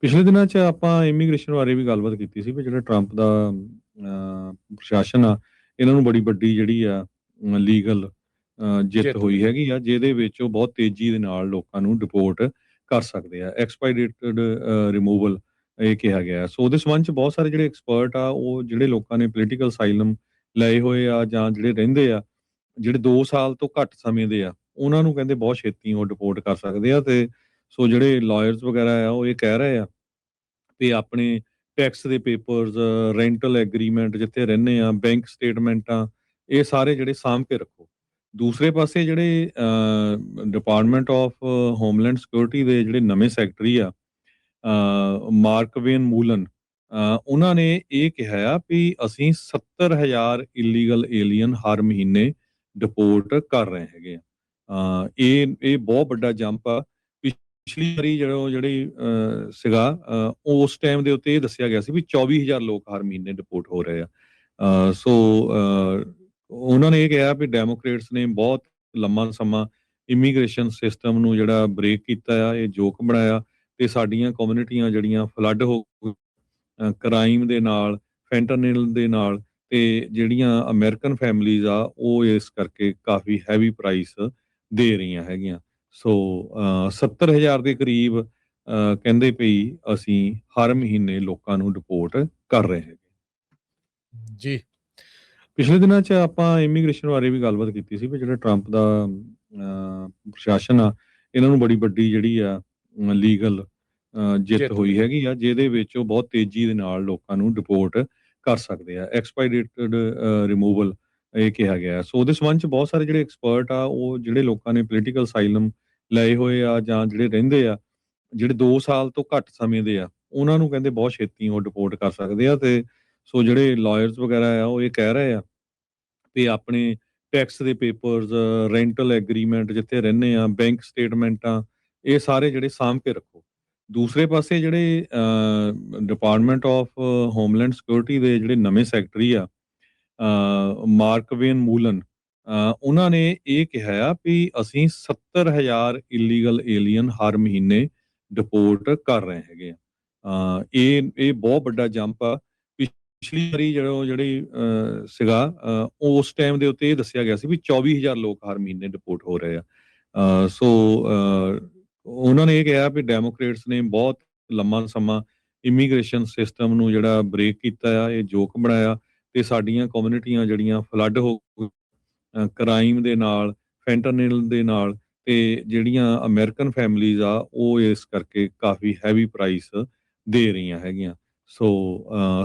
ਪਿਛਲੇ ਦਿਨਾਂ 'ਚ ਆਪਾਂ ਇਮੀਗ੍ਰੇਸ਼ਨ ਬਾਰੇ ਵੀ ਗੱਲਬਾਤ ਕੀਤੀ ਸੀ ਵੀ ਜਿਹੜਾ ਟਰੰਪ ਦਾ ਪ੍ਰਸ਼ਾਸਨ ਆ, ਇਹਨਾਂ ਨੂੰ ਬੜੀ ਵੱਡੀ ਜਿਹੜੀ ਆ ਲੀਗਲ ਜਿੱਤ ਜਿੱਤ ਹੋਈ ਮਿਲੀ। ਹੈਗੀ ਆ, ਜਿਹਦੇ ਵਿੱਚ ਉਹ ਬਹੁਤ ਤੇਜ਼ੀ ਦੇ ਨਾਲ ਲੋਕਾਂ ਨੂੰ ਡਿਪੋਰਟ ਕਰ ਸਕਦੇ ਆ। ਐਕਸਪਾਈਰੇਟਡ ਰਿਮੂਵਲ ਇਹ ਕਿਹਾ ਗਿਆ। ਸੋ ਉਹਦੇ ਸੰਬੰਧ 'ਚ ਬਹੁਤ ਸਾਰੇ ਜਿਹੜੇ ਐਕਸਪਰਟ ਆ, ਉਹ ਜਿਹੜੇ ਲੋਕਾਂ ਨੇ ਪੋਲੀਟੀਕਲ ਅਸਾਈਲਮ ਲਏ ਹੋਏ ਆ ਜਾਂ ਜਿਹੜੇ ਰਹਿੰਦੇ ਆ, ਜਿਹੜੇ 2 ਸਾਲ ਤੋਂ ਘੱਟ ਸਮੇਂ ਦੇ ਆ, ਉਹਨਾਂ ਨੂੰ ਕਹਿੰਦੇ ਬਹੁਤ ਛੇਤੀ ਉਹ ਡਿਪੋਰਟ ਕਰ ਸਕਦੇ ਆ। ਤੇ ਸੋ ਜਿਹੜੇ ਲਾਇਰਸ ਵਗੈਰਾ ਆ, ਉਹ ਇਹ ਕਹਿ ਰਹੇ ਆ ਤੇ ਆਪਣੇ ਟੈਕਸ ਦੇ ਪੇਪਰਸ, ਰੈਂਟਲ ਐਗਰੀਮੈਂਟ ਜਿੱਥੇ ਰਹਿੰਦੇ ਆ, ਬੈਂਕ ਸਟੇਟਮੈਂਟਾਂ, ਇਹ ਸਾਰੇ ਜਿਹੜੇ ਸਾਂਭ ਕੇ ਰੱਖੋ। ਦੂਸਰੇ ਪਾਸੇ ਜਿਹੜੇ ਡਿਪਾਰਟਮੈਂਟ ਆਫ ਹੋਮਲੈਂਡ ਸਿਕਿਉਰਿਟੀ ਦੇ ਜਿਹੜੇ ਨਵੇਂ ਸੈਕਟਰੀ ਆ, ਮਾਰਕਵੇਨ ਮੂਲਨ, ਉਹਨਾਂ ਨੇ ਇਹ ਕਿਹਾ ਆ ਵੀ ਅਸੀਂ 70,000 ਇਲੀਗਲ ਏਲੀਅਨ ਹਰ ਮਹੀਨੇ ਡਿਪੋਰਟ ਕਰ ਰਹੇ ਹੈਗੇ ਆ। ਇਹ ਬਹੁਤ ਵੱਡਾ ਜੰਪ ਆ। ਪਿਛਲੀ ਵਾਰੀ ਜਿਹੜੀ ਸੀਗਾ, ਉਸ ਟਾਈਮ ਦੇ ਉੱਤੇ ਇਹ ਦੱਸਿਆ ਗਿਆ ਸੀ ਵੀ 24,000 ਲੋਕ ਹਰ ਮਹੀਨੇ ਡਿਪੋਰਟ ਹੋ ਰਹੇ ਆ। ਸੋ ਉਹਨਾਂ ਨੇ ਇਹ ਕਿਹਾ ਵੀ ਡੈਮੋਕ੍ਰੇਟਸ ਨੇ ਬਹੁਤ ਲੰਮਾ ਸਮਾਂ ਇਮੀਗ੍ਰੇਸ਼ਨ ਸਿਸਟਮ ਨੂੰ ਜਿਹੜਾ ਬ੍ਰੇਕ ਕੀਤਾ ਆ, ਇਹ ਜੋਕ ਬਣਾਇਆ ਤੇ ਸਾਡੀਆਂ ਕਮਿਊਨਿਟੀਆਂ ਜਿਹੜੀਆਂ ਫਲੱਡ ਹੋ ਕ੍ਰਾਈਮ ਦੇ ਨਾਲ, ਫੈਂਟਨਿਲ ਦੇ ਨਾਲ, ਤੇ ਜਿਹੜੀਆਂ ਅਮਰੀਕਨ ਫੈਮਿਲੀਜ਼ ਆ, ਉਹ ਇਸ ਕਰਕੇ ਕਾਫੀ ਹੈਵੀ ਪ੍ਰਾਈਸ ਦੇ ਰਹੀਆਂ ਹੈਗੀਆਂ। ਸੋ 70,000 ਦੇ ਕਰੀਬ ਕਹਿੰਦੇ ਪਈ ਅਸੀਂ ਹਰ ਮਹੀਨੇ ਲੋਕਾਂ ਨੂੰ ਡਿਪੋਰਟ ਕਰ ਰਹੇ ਹੈਗੇ। ਜੀ। ਪਿਛਲੇ ਦਿਨਾਂ 'ਚ ਆਪਾਂ ਇਮੀਗ੍ਰੇਸ਼ਨ ਬਾਰੇ ਵੀ ਗੱਲਬਾਤ ਕੀਤੀ ਸੀ ਵੀ ਜਿਹੜਾ ਟਰੰਪ ਦਾ ਪ੍ਰਸ਼ਾਸਨ ਆ, ਇਹਨਾਂ ਨੂੰ ਬੜੀ ਵੱਡੀ ਜਿਹੜੀ ਆ ਲੀਗਲ ਜਿੱਤ ਜਿੱਤ ਹੋਈ ਮਿਲੀ। ਹੈਗੀ ਆ, ਜਿਹਦੇ ਵਿੱਚ ਉਹ ਬਹੁਤ ਤੇਜ਼ੀ ਦੇ ਨਾਲ ਲੋਕਾਂ ਨੂੰ ਡਿਪੋਰਟ ਕਰ ਸਕਦੇ ਆ। ਐਕਸਪਾਈਰੇਟਡ ਰਿਮੂਵਲ ਇਹ ਕਿਹਾ ਗਿਆ। ਸੋ ਉਹਦੇ ਸੰਬੰਧ 'ਚ ਬਹੁਤ ਸਾਰੇ ਜਿਹੜੇ ਐਕਸਪਰਟ ਆ, ਉਹ ਜਿਹੜੇ ਲੋਕਾਂ ਨੇ ਪੋਲੀਟੀਕਲ ਅਸਾਈਲਮ ਲਏ ਹੋਏ ਆ ਜਾਂ ਜਿਹੜੇ ਰਹਿੰਦੇ ਆ, ਜਿਹੜੇ 2 ਸਾਲ ਤੋਂ ਘੱਟ ਸਮੇਂ ਦੇ ਆ, ਉਹਨਾਂ ਨੂੰ ਕਹਿੰਦੇ ਬਹੁਤ ਛੇਤੀ ਉਹ ਡਿਪੋਰਟ ਕਰ ਸਕਦੇ ਆ। ਤੇ ਸੋ ਜਿਹੜੇ ਲਾਇਰਸ ਵਗੈਰਾ ਆ, ਉਹ ਇਹ ਕਹਿ ਰਹੇ ਆ ਵੀ ਆਪਣੇ ਟੈਕਸ ਦੇ ਪੇਪਰਸ, ਰੈਂਟਲ ਐਗਰੀਮੈਂਟ ਜਿੱਥੇ ਰਹਿੰਦੇ ਆ, ਬੈਂਕ ਸਟੇਟਮੈਂਟਾਂ, ਇਹ ਸਾਰੇ ਜਿਹੜੇ ਸਾਂਭ ਕੇ ਰੱਖੋ। ਦੂਸਰੇ ਪਾਸੇ ਜਿਹੜੇ ਡਿਪਾਰਟਮੈਂਟ ਆਫ ਹੋਮਲੈਂਡ ਸਿਕਿਉਰਿਟੀ ਦੇ ਜਿਹੜੇ ਨਵੇਂ ਸੈਕਟਰੀ ਆ, ਮਾਰਕਵੇਨ ਮੂਲਨ, ਉਹਨਾਂ ਨੇ ਇਹ ਕਿਹਾ ਆ ਵੀ ਅਸੀਂ 70,000 ਇਲੀਗਲ ਏਲੀਅਨ ਹਰ ਮਹੀਨੇ ਡਿਪੋਰਟ ਕਰ ਰਹੇ ਹੈਗੇ ਆ। ਇਹ ਬਹੁਤ ਵੱਡਾ ਜੰਪ ਆ। ਪਿਛਲੀ ਵਾਰੀ ਜਿਹੜੀ ਸੀਗਾ, ਉਸ ਟਾਈਮ ਦੇ ਉੱਤੇ ਇਹ ਦੱਸਿਆ ਗਿਆ ਸੀ ਵੀ 24,000 ਲੋਕ ਹਰ ਮਹੀਨੇ ਡਿਪੋਰਟ ਹੋ ਰਹੇ ਆ। ਸੋ ਉਹਨਾਂ ਨੇ ਇਹ ਕਿਹਾ ਵੀ ਡੈਮੋਕ੍ਰੇਟਸ ਨੇ ਬਹੁਤ ਲੰਮਾ ਸਮਾਂ ਇਮੀਗ੍ਰੇਸ਼ਨ ਸਿਸਟਮ ਨੂੰ ਜਿਹੜਾ ਬ੍ਰੇਕ ਕੀਤਾ ਆ, ਇਹ ਜੋਕ ਬਣਾਇਆ ਤੇ ਸਾਡੀਆਂ ਕਮਿਊਨਿਟੀਆਂ ਜਿਹੜੀਆਂ ਫਲੱਡ ਹੋ ਕ੍ਰਾਈਮ ਦੇ ਨਾਲ, ਫੈਂਟਨਿਲ ਦੇ ਨਾਲ, ਤੇ ਜਿਹੜੀਆਂ ਅਮਰੀਕਨ ਫੈਮਿਲੀਜ਼ ਆ, ਉਹ ਇਸ ਕਰਕੇ ਕਾਫੀ ਹੈਵੀ ਪ੍ਰਾਈਸ ਦੇ ਰਹੀਆਂ ਹੈਗੀਆਂ। ਸੋ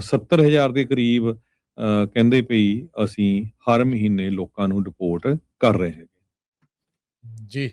70,000 ਦੇ ਕਰੀਬ ਕਹਿੰਦੇ ਪਈ ਅਸੀਂ ਹਰ ਮਹੀਨੇ ਲੋਕਾਂ ਨੂੰ ਡਿਪੋਰਟ ਕਰ ਰਹੇ ਹੈਗੇ। ਜੀ।